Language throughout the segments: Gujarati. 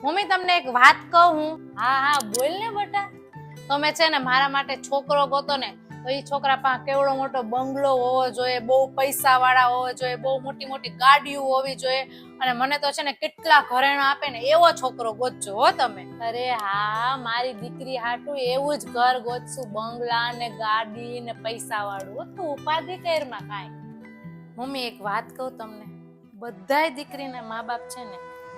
મમ્મી તમને એક વાત કહું હું. હા હા બોલ ને બેટા. તમે છે ને મારા માટે છોકરો ગોતો ને તો એ છોકરા પાસે કેવડો મોટો બંગલો હોવો જોઈએ, બહુ પૈસા વાળા હોવો જોઈએ, બહુ મોટી મોટી ગાડીઓ હોવી જોઈએ, અને મને તો છે ને કેટલા ઘરેણા આપે ને એવો છોકરો ગોતજો હો તમે. અરે હા, મારી દીકરી હાટું એવું જ ઘર ગોતશું, બંગલા ને ગાડી ને પૈસા વાળું. તું ઉપાધિ કરમાં કાંઈ. મમ્મી એક વાત કહું તમને, બધાય દીકરીના મા બાપ છે ને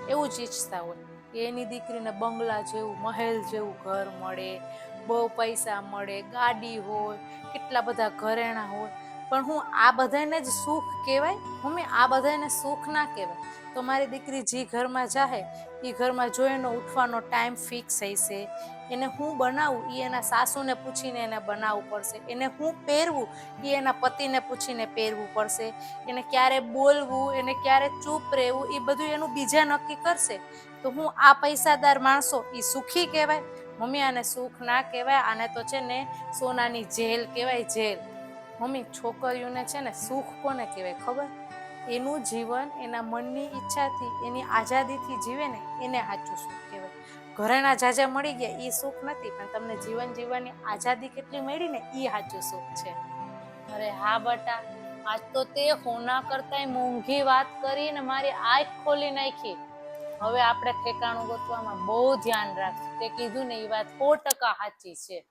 એવું જ ઈચ્છતા હોય કે એની દીકરીને બંગલા જેવું, મહેલ જેવું ઘર મળે, બહુ પૈસા મળે, ગાડી હોય, કેટલા બધા ઘરેણા હોય. પણ હું આ બધાને જ સુખ કહેવાય? મમ્મી આ બધાને સુખ ના કહેવાય. તો મારી દીકરી જે ઘરમાં જાહે એ ઘરમાં જો એનો ઉઠવાનો ટાઈમ ફિક્સ હશે, એને હું બનાવું એ એના સાસુને પૂછીને એને બનાવવું પડશે, એને હું પહેરવું એ એના પતિને પૂછીને પહેરવું પડશે, એને ક્યારે બોલવું, એને ક્યારે ચૂપ રહેવું એ બધું એનું બીજા નક્કી કરશે. તો હું આ પૈસાદાર માણસો એ સુખી કહેવાય? મમ્મી આને સુખ ના કહેવાય, આને તો છે ને સોનાની જેલ કહેવાય, જેલ. મમ્મી છોકરીઓને છે ને સુખ કોને કહેવાય ખબર? એનું જીવન એના મનની ઈચ્છાથી, એની આઝાદીથી જીવે ને એને સાચું સુખ કહેવાય. ઘરેણા જાજા મળી ગયા એ સુખ નથી, પણ તમને જીવન જીવવાની આઝાદી કેટલી મળી ને એ સાચું સુખ છે. અરે હા બટા, આજ તો તે હોના કરતા મોંઘી વાત કરી ને મારી આંખ ખોલી નાખી. હવે આપણે ઠેકાણું ગોતવામાં બહુ ધ્યાન રાખશું. તે કીધું ને એ વાત 100% સાચી છે.